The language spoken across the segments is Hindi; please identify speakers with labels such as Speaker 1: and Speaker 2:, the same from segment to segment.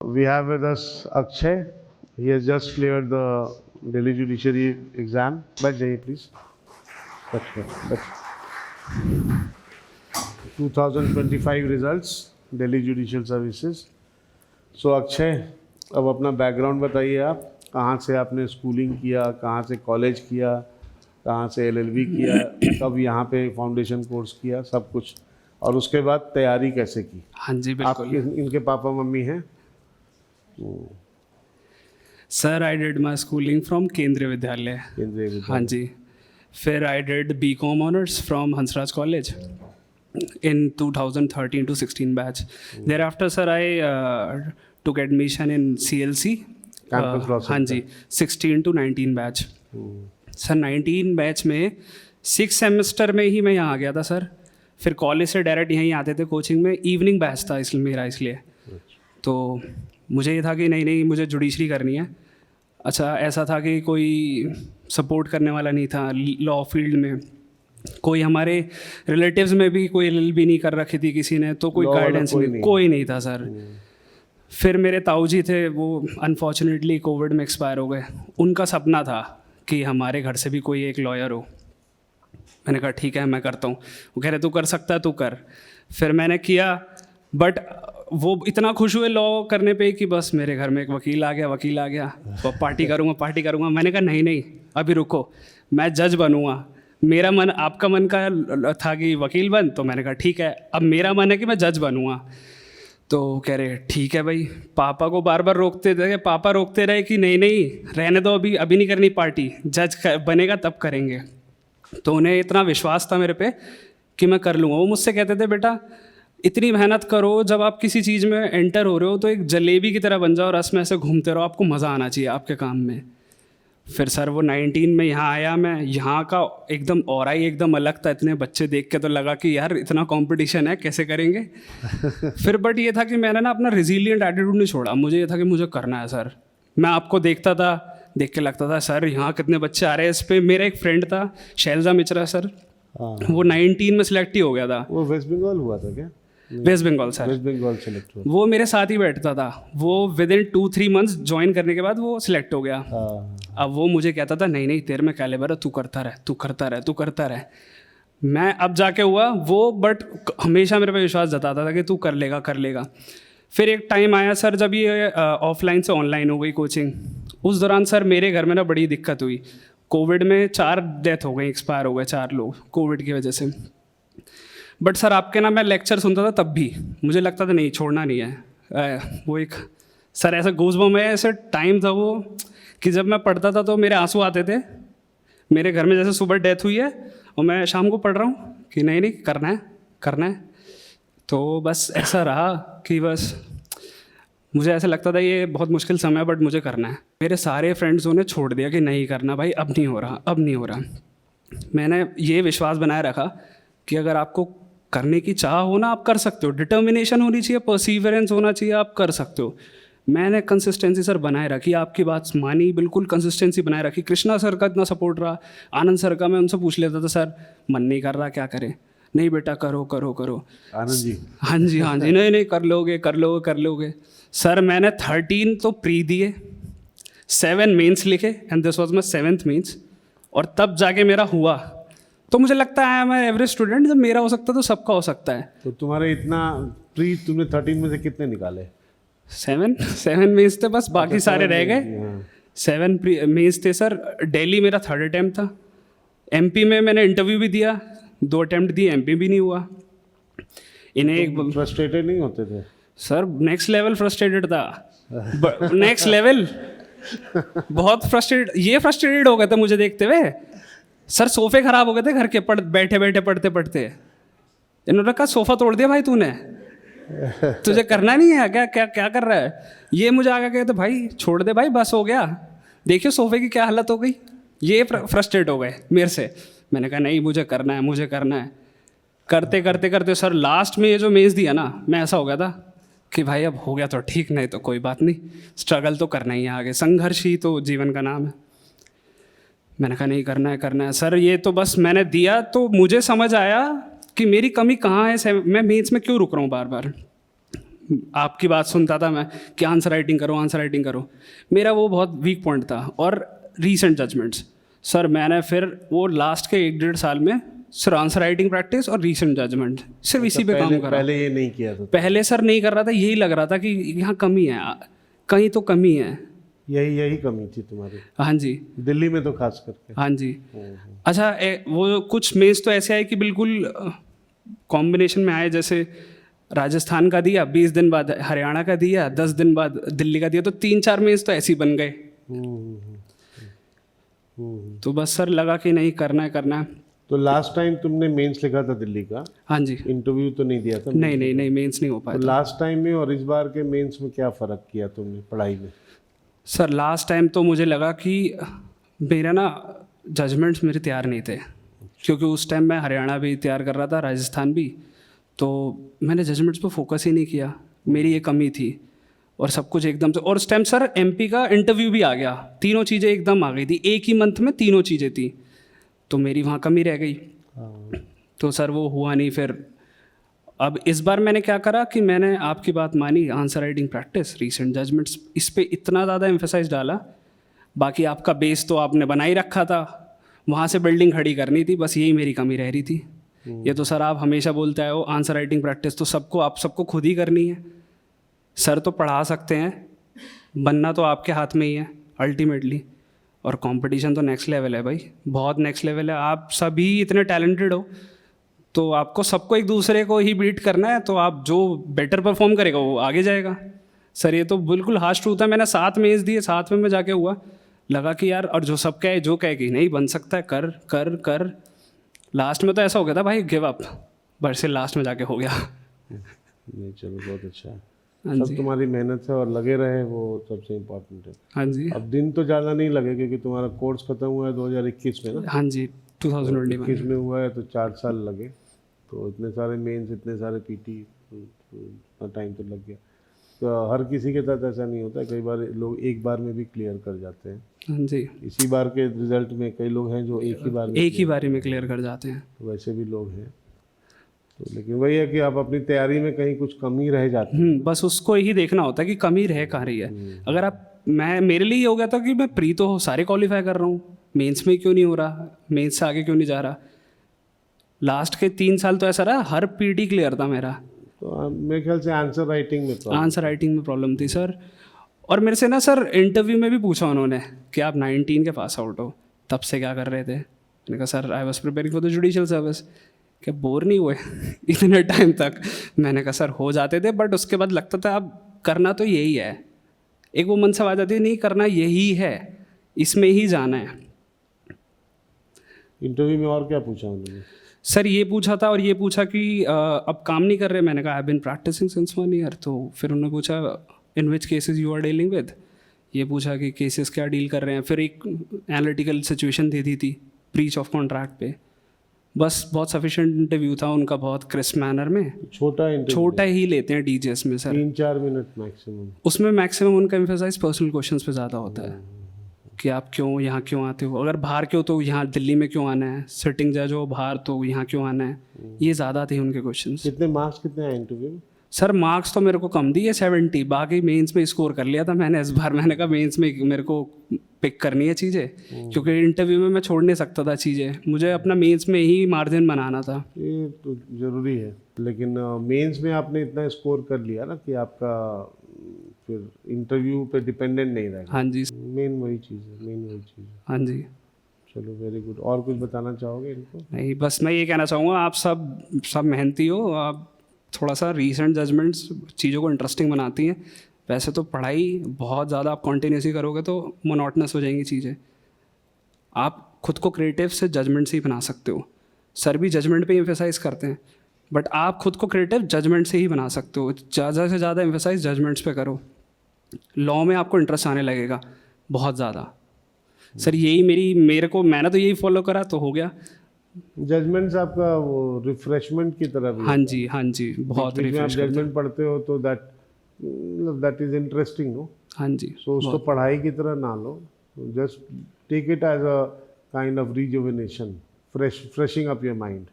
Speaker 1: We have with us Akshay. He has just cleared the Delhi Judiciary exam. बैठ जाइए please. बैठ. 2025 results Delhi Judicial Services. So Akshay, अब अपना बैकग्राउंड बताइए आप. कहाँ से आपने स्कूलिंग किया, कहाँ से कॉलेज किया, कहाँ से LLB किया, कब यहाँ पे फाउंडेशन कोर्स किया, सब कुछ, और उसके बाद तैयारी कैसे की.
Speaker 2: हाँ जी बिल्कुल.
Speaker 1: आप इनके पापा मम्मी हैं?
Speaker 2: Sir I did my schooling from केंद्रीय विद्यालय.
Speaker 1: केंद्रीय विद्यालय.
Speaker 2: हाँ जी. फिर I did BCom honours from Hansraj college in 2013 to 16 batch. Thereafter sir I took admission in CLC.
Speaker 1: Campus Law
Speaker 2: हाँ जी 16 to 19 बैच. सर 19 बैच में 6 सेमेस्टर में ही मैं यहाँ आ गया था सर. फिर कॉलेज से डायरेक्ट यहीं आते थे कोचिंग में. इवनिंग बैच था इसलिए मेरा, इसलिए तो मुझे ये था कि नहीं मुझे जुडिशरी करनी है. अच्छा ऐसा था कि कोई सपोर्ट करने वाला नहीं था लॉ फील्ड में. कोई हमारे रिलेटिव्स में भी कोई LLB नहीं कर रखी थी किसी ने, तो कोई गाइडेंस कोई नहीं था सर. फिर मेरे ताऊ जी थे, वो अनफॉर्चुनेटली कोविड में एक्सपायर हो गए. उनका सपना था कि हमारे घर से भी कोई एक लॉयर हो. मैंने कहा ठीक है मैं करता हूँ. वो कह रहे तू कर सकता है तू कर. फिर मैंने किया, बट वो इतना खुश हुए लॉ करने पे कि बस मेरे घर में एक वकील आ गया तो पार्टी करूँगा. मैंने कहा नहीं अभी रुको, मैं जज बनूँगा. मेरा मन आपका मन का था कि वकील बन, तो मैंने कहा ठीक है. अब मेरा मन है कि मैं जज बनूँगा. तो कह रहे ठीक है भाई. पापा को बार बार रोकते थे, पापा रोकते रहे कि नहीं रहने दो, अभी नहीं करनी पार्टी, जज बनेगा तब करेंगे. तो उन्हें इतना विश्वास था मेरे पे कि मैं कर लूँगा. वो मुझसे कहते थे बेटा इतनी मेहनत करो, जब आप किसी चीज़ में एंटर हो रहे हो तो एक जलेबी की तरह बन जाओ, रस में ऐसे घूमते रहो, आपको मज़ा आना चाहिए आपके काम में. फिर सर वो 19 में यहाँ आया मैं. यहाँ का एकदम ऑरा ही एकदम अलग था. इतने बच्चे देख के तो लगा कि यार इतना कंपटीशन है, कैसे करेंगे. फिर बट ये था कि मैंने ना अपना रिजिलियंट एटीट्यूड नहीं छोड़ा. मुझे ये था कि मुझे करना है सर. मैं आपको देखता था, देख के लगता था सर यहाँ कितने बच्चे आ रहे हैं. इस पर मेरा एक फ्रेंड था शैलजा मिश्रा सर, वो 19 में सिलेक्ट ही हो गया था.
Speaker 1: वो वेस्ट बंगाल हुआ था क्या?
Speaker 2: वेस्ट बंगाल सर.
Speaker 1: वेस्ट बंगाल सेलेक्ट हुआ. वो
Speaker 2: मेरे साथ ही बैठता था. वो विद इन 2-3 मंथ्स ज्वाइन करने के बाद वो सिलेक्ट हो गया. अब वो मुझे कहता था नहीं तेरे में कैलिबर है, तू करता रह. मैं अब जाके हुआ वो, बट हमेशा मेरे पे विश्वास जताता था कि तू कर लेगा. फिर एक टाइम आया सर जब ये ऑफलाइन से ऑनलाइन हो गई कोचिंग. उस दौरान सर मेरे घर में ना बड़ी दिक्कत हुई. कोविड में 4 डेथ हो गई, एक्सपायर हो गए 4 लोग कोविड की वजह से. बट सर आपके ना मैं लेक्चर सुनता था, तब भी मुझे लगता था नहीं छोड़ना नहीं है. वो एक सर ऐसा गूज़बम्प में ऐसे टाइम था वो कि जब मैं पढ़ता था तो मेरे आंसू आते थे. मेरे घर में जैसे सुबह डेथ हुई है और मैं शाम को पढ़ रहा हूँ कि नहीं करना है. तो बस ऐसा रहा कि बस मुझे ऐसा लगता था ये बहुत मुश्किल समय है, बट मुझे करना है. मेरे सारे फ्रेंड्सों ने छोड़ दिया कि नहीं करना भाई, अब नहीं हो रहा. मैंने ये विश्वास बनाए रखा कि अगर आपको करने की चाह हो ना, आप कर सकते हो. डिटर्मिनेशन होनी चाहिए, परसीवरेंस होना चाहिए, आप कर सकते हो. मैंने कंसिस्टेंसी सर बनाए रखी, आपकी बात मानी, बिल्कुल कंसिस्टेंसी बनाए रखी. कृष्णा सर का इतना सपोर्ट रहा, आनंद सर का. मैं उनसे पूछ लेता था सर मन नहीं कर रहा क्या करें. नहीं बेटा करो.
Speaker 1: आनंद जी
Speaker 2: हाँ जी नहीं कर लोगे. सर मैंने 13 तो प्री दिए, 7 मेंस लिखे, and this was my 7th mains. और तब जाके मेरा हुआ. तो मुझे लगता है मैं एवरेज स्टूडेंट, जब मेरा हो सकता है तो सबका हो सकता है.
Speaker 1: तो तुम्हारे इतना प्री तुमने 13 में से कितने निकाले?
Speaker 2: 7 मेंस थे बस, बाकी सारे रह गए. 7 मेंस थे सर. दिल्ली मेरा 3rd अटैम्प्ट था. MP में मैंने इंटरव्यू भी दिया, 2 अटैम्प्ट दिए, MP भी नहीं हुआ. इन्हें एक
Speaker 1: फ्रस्ट्रेटेड नहीं होते थे
Speaker 2: सर? नेक्स्ट लेवल फ्रस्ट्रेटेड था. नेक्स्ट लेवल बहुत फ्रस्ट्रेटेड हो गए थे मुझे देखते हुए. सर सोफे खराब हो गए थे घर के, बैठे पढ़ते. इन्होंने कहा सोफा तोड़ दिया भाई तूने, तुझे करना नहीं है क्या कर रहा है. ये मुझे आगे कहते भाई छोड़ दे भाई, बस हो गया, देखिए सोफे की क्या हालत हो गई. ये फ्रस्ट्रेट हो गए मेरे से. मैंने कहा नहीं मुझे करना है. करते सर लास्ट में ये जो मेज़ दिया ना, मैं ऐसा हो गया था कि भाई अब हो गया तो ठीक, नहीं तो कोई बात नहीं, स्ट्रगल तो करना ही है आगे, संघर्ष ही तो जीवन का नाम है. मैंने कहा नहीं करना है सर. ये तो बस मैंने दिया तो मुझे समझ आया कि मेरी कमी कहाँ है, मैं मेंस में क्यों रुक रहा हूँ बार बार. आपकी बात सुनता था मैं कि आंसर राइटिंग करो, आंसर राइटिंग करो। मेरा वो बहुत वीक पॉइंट था। और रीसेंट जजमेंट्स सर, मैंने फिर वो लास्ट के 1-1.5 साल में सिर्फ आंसर राइटिंग प्रैक्टिस और रीसेंट जजमेंट सिर्फ इसी पे काम करा।
Speaker 1: पहले ये नहीं किया था?
Speaker 2: पहले सर नहीं कर रहा था, यही लग रहा था कि यहाँ कमी है, कहीं तो कमी है।
Speaker 1: यही कमी थी तुम्हारी?
Speaker 2: हाँ जी,
Speaker 1: दिल्ली में तो खास करके।
Speaker 2: हाँ जी। अच्छा, वो कुछ मेंस तो ऐसे आए कि बिल्कुल कॉम्बिनेशन में आए, जैसे राजस्थान का दिया, 20 दिन बाद हरियाणा का दिया, 10 दिन बाद दिल्ली का दिया, तो 3-4 मेंस तो ऐसे ही बन गए। तो बस सर लगा कि नहीं, करना है करना है।
Speaker 1: तो लास्ट टाइम तुमने मेंस लिखा था दिल्ली का?
Speaker 2: हाँ जी।
Speaker 1: इंटरव्यू तो नहीं दिया था?
Speaker 2: नहीं, मेंस नहीं हो पाया।
Speaker 1: तो लास्ट टाइम में और इस बार के मेंस में क्या फ़र्क किया तुमने पढ़ाई में?
Speaker 2: सर लास्ट टाइम तो मुझे लगा कि मेरा ना जजमेंट्स मेरे तैयार नहीं थे, क्योंकि उस टाइम मैं हरियाणा भी तैयार कर रहा था, राजस्थान भी, तो मैंने जजमेंट्स पर फोकस ही नहीं किया। मेरी ये कमी थी। और सब कुछ एकदम से, और उस टाइम सर एमपी का इंटरव्यू भी आ गया, तीनों चीज़ें एकदम आ गई थी, एक ही मंथ में तीनों चीज़ें थी, तो मेरी वहाँ कमी रह गई। तो सर वो हुआ नहीं। फिर अब इस बार मैंने क्या करा कि मैंने आपकी बात मानी, answer writing practice, recent judgements, इस पे इतना ज़्यादा एम्फेसाइज डाला। बाकी आपका बेस तो आपने बना ही रखा था, वहाँ से बिल्डिंग खड़ी करनी थी, बस यही मेरी कमी रह रही थी। ये तो सर आप हमेशा बोलते आए हो, आंसर राइटिंग प्रैक्टिस तो आप सबको खुद ही करनी है। सर तो पढ़ा सकते हैं, बनना तो आपके हाथ में ही है अल्टीमेटली। और कंपटीशन तो नेक्स्ट लेवल है भाई, बहुत नेक्स्ट लेवल है। आप सभी इतने टैलेंटेड हो, तो आपको सबको एक दूसरे को ही बीट करना है, तो आप जो बेटर परफॉर्म करेगा वो आगे जाएगा। सर ये तो बिल्कुल हार्श ट्रूथ है। मैंने 7 मेंस दिए, 7 में जाके हुआ, लगा कि यार, और जो सब कहे, जो कहे कि नहीं बन सकता है, कर कर कर, लास्ट में तो ऐसा हो गया था भाई, गिव अप, बट से लास्ट में जाके हो गया।
Speaker 1: नहीं, चलो बहुत अच्छा है।
Speaker 2: हाँ
Speaker 1: सब
Speaker 2: जी,
Speaker 1: तुम्हारी मेहनत है और लगे रहे, वो सबसे इम्पोर्टेंट है।
Speaker 2: हाँ जी,
Speaker 1: अब दिन तो ज़्यादा नहीं लगे, क्योंकि तुम्हारा कोर्स खत्म हुआ है 2021 में ना?
Speaker 2: हाँ जी, 2021
Speaker 1: में हुआ है, तो 4 साल लगे। तो इतने सारे मेंस, इतने सारे पीटी, इतना टाइम तो लग गया। तो हर किसी के साथ ऐसा नहीं होता, कई बार लोग एक बार में भी क्लियर कर जाते हैं।
Speaker 2: हाँ जी,
Speaker 1: इसी बार के रिजल्ट में कई लोग हैं जो एक ही
Speaker 2: बारी में क्लियर कर जाते हैं।
Speaker 1: तो वैसे भी लोग हैं। तो लेकिन वही है कि आप अपनी तैयारी में कहीं कुछ कमी रह जाती है।
Speaker 2: बस उसको ही देखना होता है कि कमी रह कहाँ रही है। अगर मेरे लिए ये हो गया था कि मैं प्री तो सारे क्वालिफाई कर रहा हूँ, मेंस में क्यों नहीं हो रहा, मेंस से आगे क्यों नहीं जा रहा। लास्ट के 3 साल तो ऐसा रहा, हर पीटी क्लियर था मेरा।
Speaker 1: तो मेरे ख्याल से आंसर राइटिंग में
Speaker 2: प्रॉब्लम थी सर। और मेरे से ना सर इंटरव्यू में भी पूछा उन्होंने कि आप 19 के पास आउट हो, तब से क्या कर रहे थे। मैंने कहा sir I was preparing for the judicial service. क्या बोर नहीं हुए इतने टाइम तक? मैंने कहा सर हो जाते थे, बट उसके बाद लगता था अब करना तो यही है। एक वो मन से आ जाती है, नहीं करना यही है, इसमें ही जाना है।
Speaker 1: इंटरव्यू में और क्या पूछा उन्होंने?
Speaker 2: सर ये पूछा था, और ये पूछा कि अब काम नहीं कर रहे। मैंने कहा I been practicing since 1 year. तो फिर उन्होंने पूछा in which cases you are dealing with. ये पूछा कि केसेस क्या डील कर रहे हैं। फिर एक एनालिटिकल सिचुएशन दे दी थी ब्रीच ऑफ कॉन्ट्रैक्ट पे। बस बहुत सफिशिएंट इंटरव्यू था उनका, बहुत क्रिस्प मैनर में। छोटा ही लेते हैं डीजीएस में सर,
Speaker 1: 3-4 मिनट मैक्सिमम।
Speaker 2: उसमें मैक्सिमम उनका एम्फेसाइज पर्सनल क्वेश्चंस पे ज़्यादा होता है कि आप क्यों यहाँ क्यों आते हो, अगर बाहर क्यों तो यहाँ दिल्ली में क्यों आना है, सिटिंग जज हो बाहर तो यहाँ क्यों आना है। ये ज़्यादा थे उनके क्वेश्चंस।
Speaker 1: कितने मार्क्स कितने आए इंटरव्यू में?
Speaker 2: सर मार्क्स तो मेरे को कम दिए 70, बाकी मेंस में स्कोर कर लिया था मैंने इस बार। मैंने कहा मेंस में मेरे को पिक करनी है चीज़ें, क्योंकि इंटरव्यू में मैं छोड़ नहीं सकता था चीज़ें, मुझे अपना मेंस में ही मार्जिन बनाना था।
Speaker 1: ये तो ज़रूरी है, लेकिन मेंस में आपने इतना स्कोर कर लिया ना कि आपका फिर इंटरव्यू पे डिपेंडेंट नहीं रहेगा।
Speaker 2: हाँ जी,
Speaker 1: मेन वही चीज़ है।
Speaker 2: हाँ जी।
Speaker 1: चलो वेरी गुड। और कुछ बताना चाहोगे इनको?
Speaker 2: नहीं, बस मैं ये कहना चाहूँगा आप सब मेहनती हो, आप थोड़ा सा रीसेंट जजमेंट्स चीज़ों को इंटरेस्टिंग बनाती हैं। वैसे तो पढ़ाई बहुत ज़्यादा आप कॉन्टीन्यूसली करोगे तो मोनोटनस हो जाएंगी चीज़ें। आप खुद को क्रिएटिव से जजमेंट से ही बना सकते हो। सर भी जजमेंट पे एम्फेसाइज करते हैं, बट आप खुद को क्रिएटिव जजमेंट से ही बना सकते हो। ज़्यादा से ज़्यादा एम्फेसाइज जजमेंट्स पे करो। लॉ में आपको इंटरेस्ट आने लगेगा बहुत ज़्यादा। सर यही मैंने तो यही फॉलो करा तो हो गया।
Speaker 1: जजमेंट्स आपका वो रिफ्रेशमेंट की तरह भी?
Speaker 2: हाँ जी, बहुत
Speaker 1: रिफ्रेश। आप जजमेंट पढ़ते हो तो दैट इज इंटरेस्टिंग, नो?
Speaker 2: हाँ जी।
Speaker 1: सो उसको पढ़ाई की तरह ना लो, just take it as a kind of rejuvenation, freshing up your mind.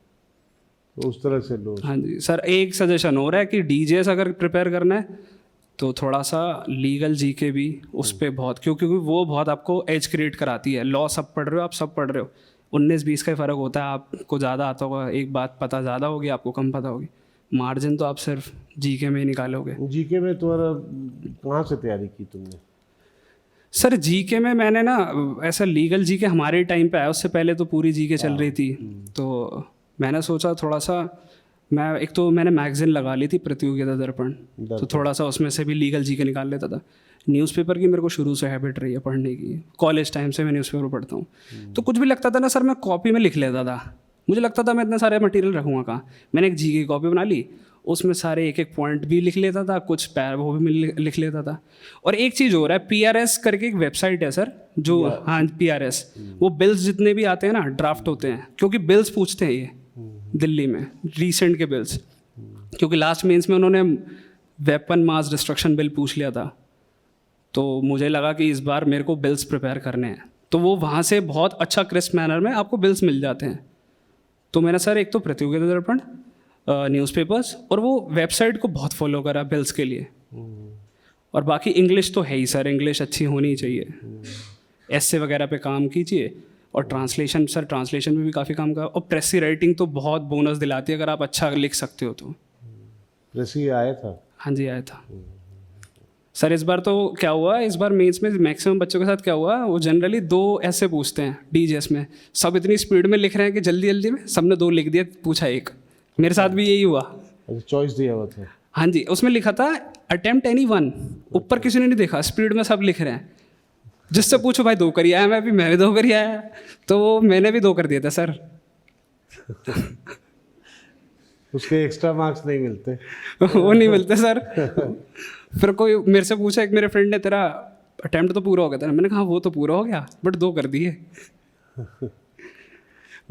Speaker 1: तो उस तरह से लो।
Speaker 2: हाँ जी सर, एक सजेशन हो रहा है कि डीजेस अगर प्रिपेयर करना है तो थोड़ा सा लीगल जीके भी उस पर बहुत, क्योंकि वो बहुत आपको एज क्रिएट कराती है। लॉ सब पढ़ रहे हो, आप सब पढ़ रहे हो, 19-20 का ही फ़र्क होता है। आपको ज़्यादा आता होगा, एक बात पता ज़्यादा होगी, आपको कम पता होगी, मार्जिन तो आप सिर्फ जीके में ही निकालोगे।
Speaker 1: जीके में तुम्हारा कहाँ से तैयारी की तुमने?
Speaker 2: सर जीके में मैंने ना ऐसा लीगल जीके हमारे टाइम पे आया, उससे पहले तो पूरी जीके चल रही थी। तो मैंने सोचा थोड़ा सा, मैं एक तो मैंने मैगज़ीन लगा ली थी प्रतियोगिता दर्पण, तो थोड़ा सा उसमें से भी लीगल जीके निकाल लेता था। न्यूज़पेपर की मेरे को शुरू से हैबिट रही है पढ़ने की, कॉलेज टाइम से मैं न्यूज़पेपर पढ़ता हूँ। तो कुछ भी लगता था ना सर, मैं कॉपी में लिख लेता था। मुझे लगता था मैं इतने सारे मटेरियल रखूँगा कहाँ। मैंने एक जीके की कॉपी बना ली, उसमें सारे एक एक पॉइंट भी लिख लेता था, कुछ पैर वो भी लिख लेता था। और एक चीज़ हो रहा है, PRS करके एक वेबसाइट है सर, जो हाँ PRS, वो बिल्स जितने भी आते हैं ना ड्राफ्ट होते हैं, क्योंकि बिल्स पूछते हैं ये दिल्ली में रिसेंट के बिल्स, क्योंकि लास्ट मेंस में उन्होंने वेपन मास डिस्ट्रक्शन बिल पूछ लिया था। तो मुझे लगा कि इस बार मेरे को बिल्स प्रिपेयर करने हैं, तो वो वहाँ से बहुत अच्छा क्रिस्प मैनर में आपको बिल्स मिल जाते हैं। तो मैंने सर एक तो प्रतियोगिता दर्पण, न्यूज़पेपर्स और वो वेबसाइट को बहुत फॉलो करा बिल्स के लिए। और बाकी इंग्लिश तो है ही सर, इंग्लिश अच्छी होनी चाहिए, ऐसे वगैरह पे काम कीजिए। और ट्रांसलेशन सर, ट्रांसलेशन में भी काफ़ी काम का। और प्रेसी राइटिंग तो बहुत बोनस दिलाती है अगर आप अच्छा लिख सकते हो तो।
Speaker 1: प्रेसी आया था?
Speaker 2: हाँ जी आया था सर। इस बार तो क्या हुआ, इस बार मेंस में मैक्सिमम बच्चों के साथ क्या हुआ, वो जनरली 2 ऐसे पूछते हैं डीजेएस में। सब इतनी स्पीड में लिख रहे हैं कि जल्दी जल्दी में सबने 2 लिख दिया, पूछा 1। मेरे साथ भी यही हुआ।
Speaker 1: चॉइस दिया हुआ था?
Speaker 2: हाँ जी, उसमें लिखा था अटेम्प्ट एनी 1, ऊपर किसी ने नहीं देखा, स्पीड में सब लिख रहे हैं। जिससे पूछो भाई 2 करी आया, मैं भी 2 करी आया, तो मैंने भी 2 कर दिए थे सर।
Speaker 1: उसके एक्स्ट्रा मार्क्स नहीं मिलते?
Speaker 2: वो नहीं मिलते सर। फिर कोई मेरे से पूछा, एक मेरे फ्रेंड ने, तेरा अटेम्प्ट तो पूरा हो गया था? मैंने कहा वो तो पूरा हो गया, बट 2 कर दिए।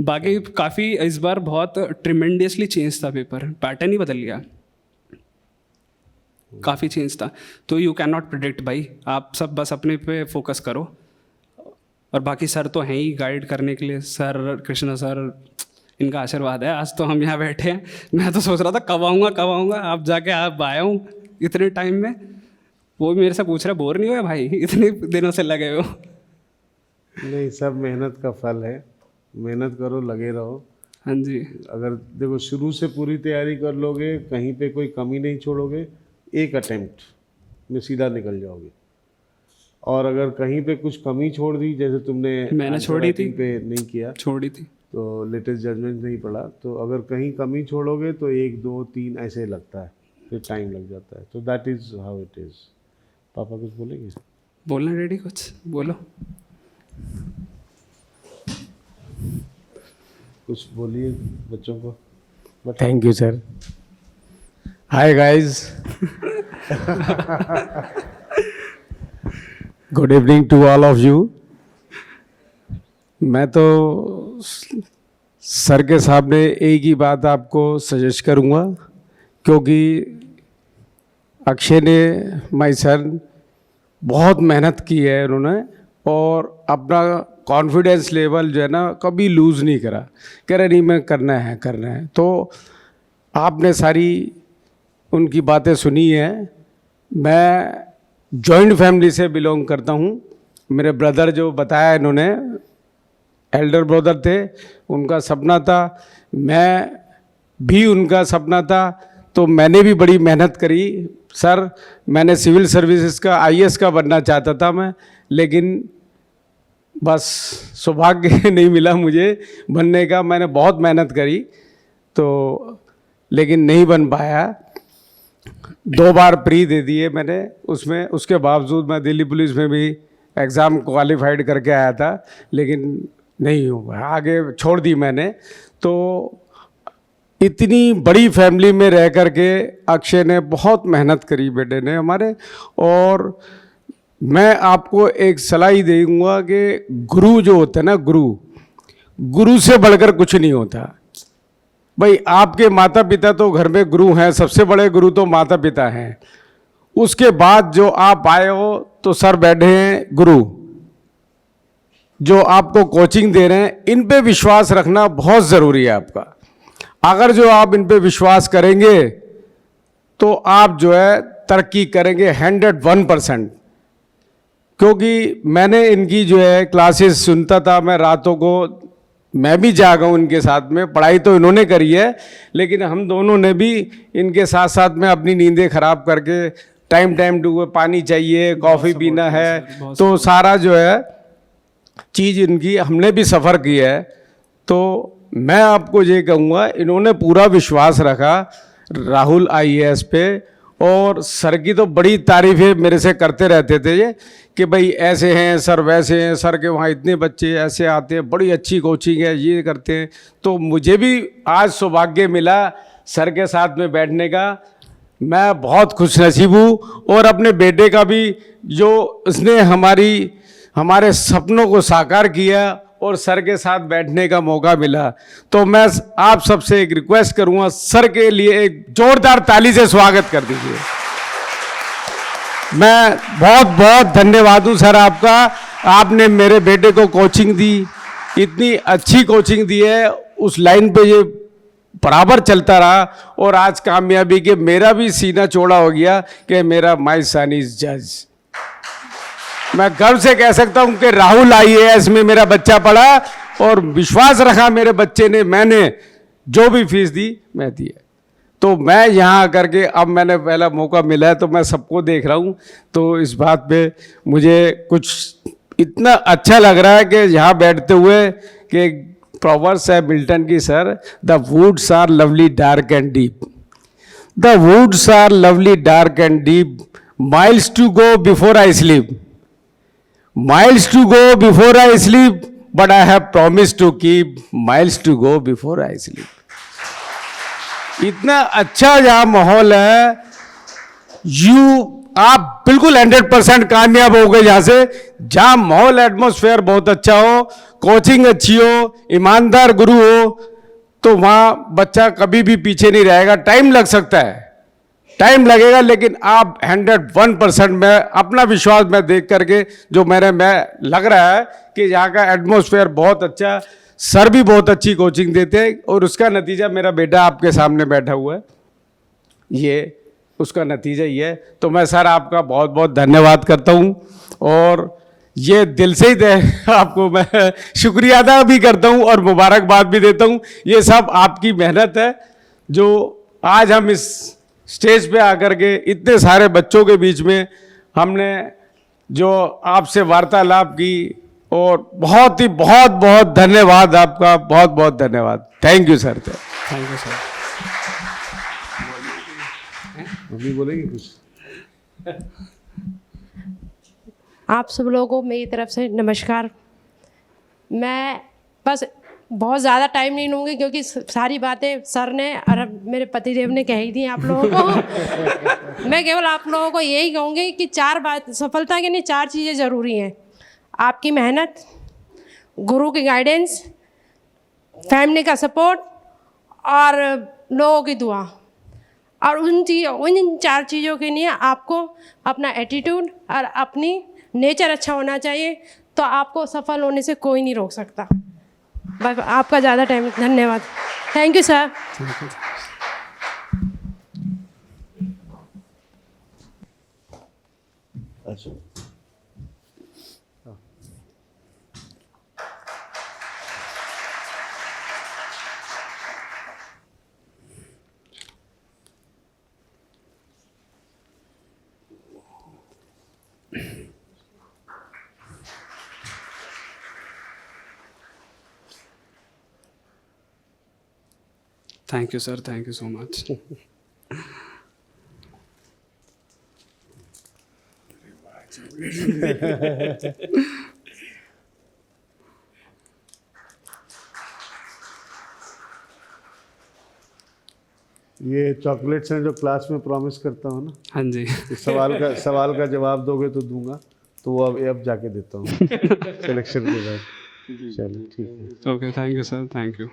Speaker 2: बाकी काफ़ी इस बार बहुत ट्रिमेंडियसली चेंज था पेपर, पैटर्न ही बदल गया, काफ़ी चेंज था। तो यू कैन नॉट प्रिडिक्ट भाई, आप सब बस अपने पे फोकस करो। और बाकी सर तो हैं ही गाइड करने के लिए, सर कृष्णा सर, इनका आशीर्वाद है आज तो हम यहाँ बैठे हैं। मैं तो सोच रहा था कब आऊँगा, आप जाके आप आया हूँ इतने टाइम में। वो भी मेरे से पूछ रहा, बोर नहीं हुआ भाई इतने दिनों से लगे हो?
Speaker 1: नहीं, सब मेहनत का फल है, मेहनत करो, लगे रहो।
Speaker 2: हाँ जी।
Speaker 1: अगर देखो शुरू से पूरी तैयारी कर लोगे, कहीं पे कोई कमी नहीं छोड़ोगे, एक अटेम्प्ट में सीधा निकल जाओगे। और अगर कहीं पे कुछ कमी छोड़ दी, जैसे तुमने
Speaker 2: मैंने छोड़ी थी
Speaker 1: पे नहीं किया,
Speaker 2: छोड़ी थी,
Speaker 1: तो लेटेस्ट जजमेंट नहीं पढ़ा, तो अगर कहीं कमी छोड़ोगे तो 1 2 3 ऐसे लगता है, फिर टाइम लग जाता है। तो that is how it is. पापा कुछ बोलेंगे?
Speaker 2: बोलना रेडी, कुछ बोलो।
Speaker 1: कुछ बोलिए बच्चों को।
Speaker 3: Thank you sir. Hi guys, good evening to all of you. मैं तो सर के सामने एक ही बात आपको सजेस्ट करूँगा, क्योंकि अक्षय ने, माय सन, बहुत मेहनत की है उन्होंने, और अपना कॉन्फिडेंस लेवल जो है ना कभी लूज़ नहीं करा, कह रहे नहीं मैं करना है। तो आपने सारी उनकी बातें सुनी है। मैं जॉइंट फैमिली से बिलोंग करता हूँ। मेरे ब्रदर जो बताया इन्होंने, एल्डर ब्रदर थे, उनका सपना था, मैं भी उनका सपना था, तो मैंने भी बड़ी मेहनत करी। सर, मैंने सिविल सर्विसेज का IAS का बनना चाहता था मैं, लेकिन बस सौभाग्य नहीं मिला मुझे बनने का। मैंने बहुत मेहनत करी तो, लेकिन नहीं बन पाया। 2 बार प्री दे दिए मैंने उसमें, उसके बावजूद मैं दिल्ली पुलिस में भी एग्ज़ाम क्वालिफाइड करके आया था, लेकिन नहीं हुआ, आगे छोड़ दी मैंने। तो इतनी बड़ी फैमिली में रह कर के अक्षय ने बहुत मेहनत करी, बेटे ने हमारे। और मैं आपको एक सलाह ही दूंगा कि गुरु जो होते हैं ना, गुरु से बढ़कर कुछ नहीं होता भाई। आपके माता पिता तो घर में गुरु हैं, सबसे बड़े गुरु तो माता पिता हैं। उसके बाद जो आप आए हो तो सर बैठे हैं गुरु, जो आपको कोचिंग दे रहे हैं, इन पे विश्वास रखना बहुत ज़रूरी है आपका। अगर जो आप इन पे विश्वास करेंगे तो आप जो है तरक्की करेंगे 101%। क्योंकि मैंने इनकी जो है क्लासेस सुनता था, मैं रातों को मैं भी जागा हूँ इनके साथ में। पढ़ाई तो इन्होंने करी है, लेकिन हम दोनों ने भी इनके साथ साथ में अपनी नींदें खराब करके टाइम टू पानी चाहिए, कॉफ़ी पीना है, तो सारा जो है चीज़ इनकी हमने भी सफ़र की है। तो मैं आपको ये कहूँगा, इन्होंने पूरा विश्वास रखा राहुल IAS पे, और सर की तो बड़ी तारीफ़ें मेरे से करते रहते थे ये कि भाई ऐसे हैं सर, वैसे हैं सर, के वहाँ इतने बच्चे ऐसे आते हैं, बड़ी अच्छी कोचिंग है, ये करते हैं। तो मुझे भी आज सौभाग्य मिला सर के साथ में बैठने का। मैं बहुत खुशनसीब हूँ, और अपने बेटे का भी, जो उसने हमारे सपनों को साकार किया और सर के साथ बैठने का मौका मिला। तो मैं आप सबसे एक रिक्वेस्ट करूँगा, सर के लिए एक जोरदार ताली से स्वागत कर दीजिए। मैं बहुत बहुत धन्यवाद हूँ सर आपका। आपने मेरे बेटे को कोचिंग दी, इतनी अच्छी कोचिंग दी है, उस लाइन पे ये बराबर चलता रहा, और आज कामयाबी के मेरा भी सीना चौड़ा हो गया कि मेरा माय सन इज जज। मैं गर्व से कह सकता हूं कि राहुल IAS में मेरा बच्चा पढ़ा, और विश्वास रखा मेरे बच्चे ने, मैंने जो भी फीस दी मैं दी है। तो मैं यहाँ आकर के, अब मैंने पहला मौका मिला है तो मैं सबको देख रहा हूँ, तो इस बात पे मुझे कुछ इतना अच्छा लग रहा है कि यहाँ बैठते हुए, कि प्रोवर्ब्स है मिल्टन की sir, the woods are lovely dark and deep, the woods are lovely dark and deep, miles to go before I sleep, miles to go before I sleep, but I have promised to keep miles to go before I sleep। इतना अच्छा यहाँ माहौल है, आप बिल्कुल 100% कामयाब हो गए यहाँ से। जहाँ माहौल एटमॉस्फेयर बहुत अच्छा हो, कोचिंग अच्छी हो, ईमानदार गुरु हो, तो वहाँ बच्चा कभी भी पीछे नहीं रहेगा। टाइम लग सकता है, टाइम लगेगा, लेकिन आप 101% में अपना विश्वास मैं देख करके, जो मैं लग रहा है कि यहाँ का एटमॉस्फेयर बहुत अच्छा, सर भी बहुत अच्छी कोचिंग देते हैं, और उसका नतीजा मेरा बेटा आपके सामने बैठा हुआ है, ये उसका नतीजा ही है। तो मैं सर आपका बहुत बहुत धन्यवाद करता हूँ, और ये दिल से ही आपको मैं शुक्रिया अदा भी करता हूँ और मुबारकबाद भी देता हूँ। ये सब आपकी मेहनत है, जो आज हम इस स्टेज पे आकर के इतने सारे बच्चों के बीच में हमने जो आपसे वार्तालाप की, और बहुत बहुत धन्यवाद आपका, बहुत बहुत धन्यवाद। Thank you sir.
Speaker 2: Thank you sir.
Speaker 1: अभी बोलेंगे कुछ?
Speaker 4: आप सब लोगों को मेरी तरफ से नमस्कार। मैं बस बहुत ज़्यादा टाइम नहीं लूँगी, क्योंकि सारी बातें सर ने और मेरे पतिदेव ने कही थी आप लोगों को। मैं केवल आप लोगों को यही कहूँगी कि सफलता के लिए 4 चीज़ें ज़रूरी हैं। आपकी मेहनत, गुरु की गाइडेंस, फैमिली का सपोर्ट, और लोगों की दुआ। और उन 4 चीज़ों के लिए आपको अपना एटीट्यूड और अपनी नेचर अच्छा होना चाहिए, तो आपको सफल होने से कोई नहीं रोक सकता। बस आपका ज़्यादा टाइम, धन्यवाद। Thank you sir.
Speaker 1: अच्छा,
Speaker 2: thank you sir, thank you so much.
Speaker 1: ये चॉकलेट्स हैं जो क्लास में प्रॉमिस करता हूँ ना।
Speaker 2: हाँ जी।
Speaker 1: सवाल का जवाब दोगे तो दूंगा, तो वो अब जाके देता हूँ सिलेक्शन के बाद। चलो ठीक है।
Speaker 2: Okay, thank you sir, thank you.